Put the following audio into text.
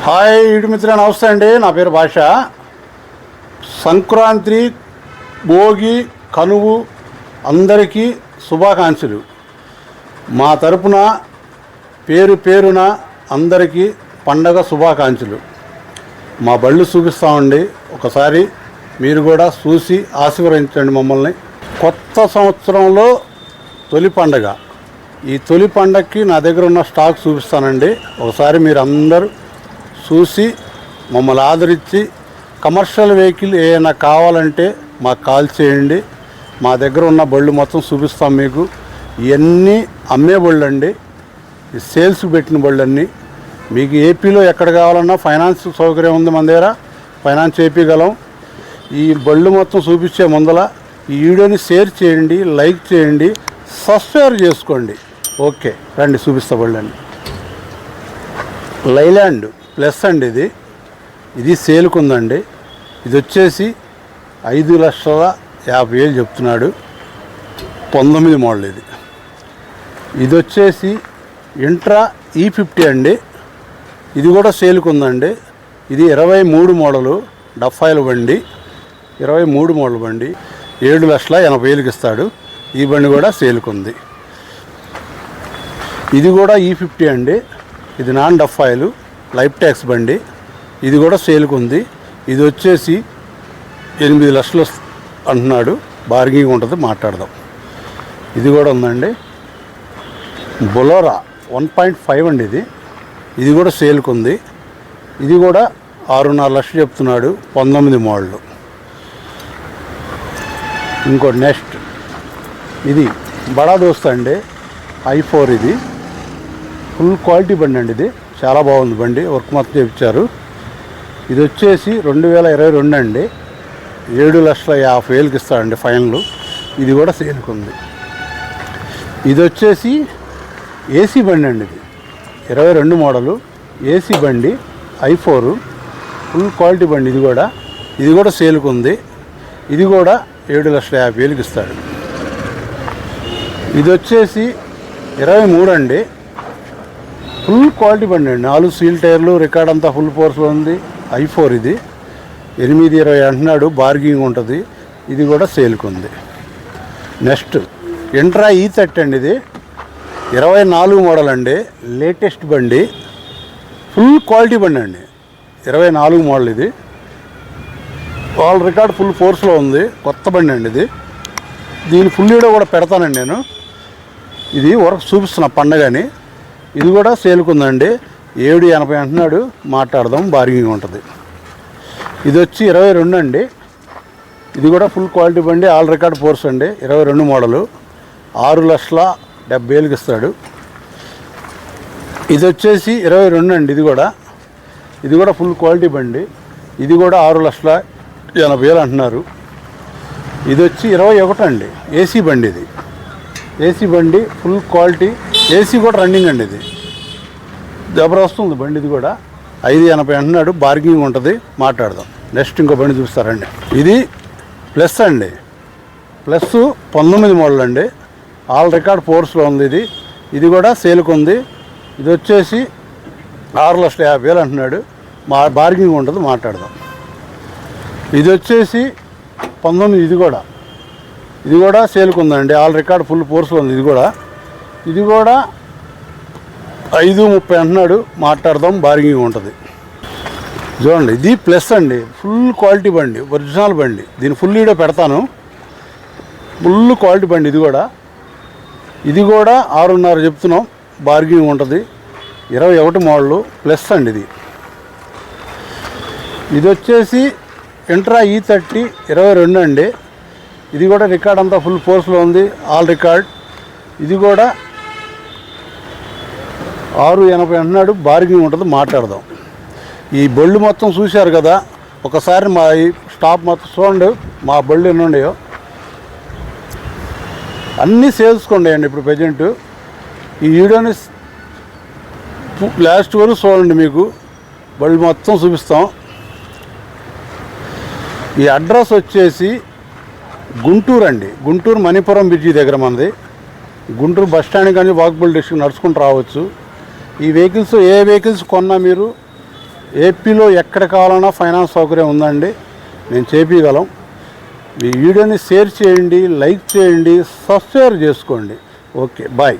Hi YouTube మిత్రులు, నమస్తే అండి. నా పేరు భాష. సంక్రాంతి, భోగి, కనువు అందరికీ శుభాకాంక్షలు. మా తరపున పేరు పేరున అందరికీ పండగ శుభాకాంక్షలు. మా బళ్ళు చూపిస్తామండి, ఒకసారి మీరు కూడా చూసి ఆశీర్వదించండి మమ్మల్ని. కొత్త సంవత్సరంలో తొలి పండగ. ఈ తొలి పండగకి నా దగ్గర ఉన్న స్టాక్ చూపిస్తానండి. ఒకసారి మీరు అందరూ చూసి మమ్మల్ని ఆదరించి కమర్షియల్ వెహికల్ ఏమైనా కావాలంటే మాకు కాల్ చేయండి. మా దగ్గర ఉన్న బళ్ళు మొత్తం చూపిస్తాం మీకు. ఇవన్నీ అమ్మే బళ్ళు అండి, సేల్స్ పెట్టిన బళ్ళు అన్నీ. మీకు ఏపీలో ఎక్కడ కావాలన్నా ఫైనాన్స్ సౌకర్యం ఉంది, మన దగ్గర ఫైనాన్స్ వేయగలం. ఈ బళ్ళు మొత్తం చూపించే ముందల ఈ వీడియోని షేర్ చేయండి, లైక్ చేయండి, సబ్స్క్రైబ్ చేసుకోండి. ఓకే రండి, చూపిస్తా బళ్ళండి. లైలాండ్ ప్లస్ అండి, ఇది సేల్కుందండి. ఇది వచ్చేసి 5,50,000 చెప్తున్నాడు. 19 మోడల్ ఇది. ఇది వచ్చేసి ఇంట్రా E50 అండి. ఇది కూడా సేల్కుందండి. ఇది 23 మోడలు, డఫాయిల్ బండి. 23 మోడల్ బండి 7,80,000 ఇస్తాడు. ఈ బండి కూడా సేల్కుంది. ఇది కూడా E50 అండి. ఇది నాన్ డఫాయిల్ లైఫ్ ట్యాక్స్ బండి. ఇది కూడా సేల్కుంది. ఇది వచ్చేసి 8 లక్షలు అంటున్నాడు. బార్గింగ్ ఉంటుంది, మాట్లాడదాం. ఇది కూడా ఉందండి. బొలోరా 1.5 అండి ఇది. ఇది కూడా సేల్కుంది. ఇది కూడా 6.5 లక్షలు చెప్తున్నాడు. 19 మోడల్. ఇంకోటి నెక్స్ట్ ఇది బడా దోస్త్ అండి, i4. ఇది ఫుల్ క్వాలిటీ బండి అండి. ఇది చాలా బాగుంది బండి, వర్క్ మొత్తం చేయించారు. ఇది వచ్చేసి 2022 అండి. 7,50,000 ఇస్తాడండి ఫైనల్. ఇది కూడా సేల్కుంది. ఇది వచ్చేసి ఏసీ బండి అండి. ఇది 22 మోడలు ఏసీ బండి, i4 ఫుల్ క్వాలిటీ బండి. ఇది కూడా సేల్కుంది. ఇది కూడా 7,50,000 ఇస్తాడు. ఇది వచ్చేసి 23 అండి. ఫుల్ క్వాలిటీ బండి అండి. 4 సీల్ టైర్లు, రికార్డ్ అంతా ఫుల్ ఫోర్స్లో ఉంది. i4 ఇది 8,20,000 అంటున్నాడు. బార్గింగ్ ఉంటుంది. ఇది కూడా సేల్కుంది. నెక్స్ట్ ఇంట్రా E30 అండి. ఇది 24 మోడల్ అండి. లేటెస్ట్ బండి, ఫుల్ క్వాలిటీ బండి అండి. 24 మోడల్. ఇది వాళ్ళ రికార్డ్ ఫుల్ ఫోర్స్లో ఉంది. కొత్త బండి అండి ఇది. దీని ఫుల్ వీడియో కూడా పెడతానండి నేను. ఇది వర్క్ చూపిస్తున్న పండగని. ఇది కూడా సేల్కుందండి. 7,80 అంటున్నాడు, మాట్లాడదాం, బార్గింగ్ ఉంటుంది. ఇది వచ్చి 22 అండి. ఇది కూడా ఫుల్ క్వాలిటీ బండి, ఆల్ రికార్డ్ ఫోర్స్ అండి. 22 మోడలు 6,70,000 ఇస్తాడు. ఇది వచ్చేసి 22 అండి. ఇది కూడా ఫుల్ క్వాలిటీ బండి. ఇది కూడా 6,80,000 అంటున్నారు. ఇది వచ్చి 21 అండి. ఏసీ బండి. ఇది ఏసీ బండి, ఫుల్ క్వాలిటీ. ఏసీ కూడా రన్నింగ్ అండి. ఇది జబర్దస్త్ ఉంది బండి. ఇది కూడా 5,80 అంటున్నాడు. బార్గింగ్ ఉంటుంది, మాట్లాడదాం. నెక్స్ట్ ఇంకో బండి చూస్తారండి. ఇది ప్లస్ అండి. ప్లస్ 19 మోడల్ అండి. ఆల్ రికార్డ్ ఫోర్స్లో ఉంది. ఇది కూడా సేల్కుంది. ఇది వచ్చేసి 6,50,000 అంటున్నాడు. బార్గింగ్ ఉంటుంది, మాట్లాడదాం. ఇది వచ్చేసి 19. ఇది కూడా సేల్కుందండి. ఆల్ రికార్డ్ ఫుల్ ఫోర్స్లో ఉంది. ఇది కూడా 5,30 అంటున్నాడు, మాట్లాడదాం, బార్గింగ్ ఉంటుంది. చూడండి, ఇది ప్లస్ అండి. ఫుల్ క్వాలిటీ బండి, ఒరిజినల్ బండి. దీని ఫుల్ వీడియో పెడతాను. ఫుల్ క్వాలిటీ బండి. ఇది కూడా 6,5 చెప్తున్నాం, బార్గింగ్ ఉంటుంది. 21 మోడలు ప్లస్ అండి. ఇది వచ్చేసి ఇంట్రా E30 22 అండి. ఇది కూడా రికార్డ్ అంతా ఫుల్ ఫోర్స్లో ఉంది, ఆల్ రికార్డ్. ఇది కూడా 6,80 అంటున్నాడు, బార్గింగ్ ఉంటుంది, మాట్లాడదాం. ఈ బళ్ళు మొత్తం చూశారు కదా, ఒకసారి మా ఈ స్టాప్ మొత్తం చూడండి. మా బళ్ళు ఎన్ని ఉన్నాయో అన్నీ సేల్స్కోండి అండి. ఇప్పుడు ప్రజెంట్ ఈ వీడియోని లాస్ట్ వరకు చూడండి, మీకు బళ్ళు మొత్తం చూపిస్తాం. ఈ అడ్రస్ వచ్చేసి గుంటూరు అండి. గుంటూరు మణిపురం బ్రిడ్జి దగ్గర మనది. గుంటూరు బస్ స్టాండ్ కానీ వాకబుల్ డిస్ట్రిక్ట్ నడుచుకుంటూ రావచ్చు. ఈ వెహికల్స్ ఏ వెహికల్స్ కొన్నా మీరు ఏపీలో ఎక్కడ కావాలన్నా ఫైనాన్స్ సౌకర్యం ఉందండి, నేను చేపించగలం. ఈ వీడియోని షేర్ చేయండి, లైక్ చేయండి, సబ్స్క్రైబ్ చేసుకోండి. Okay, bye.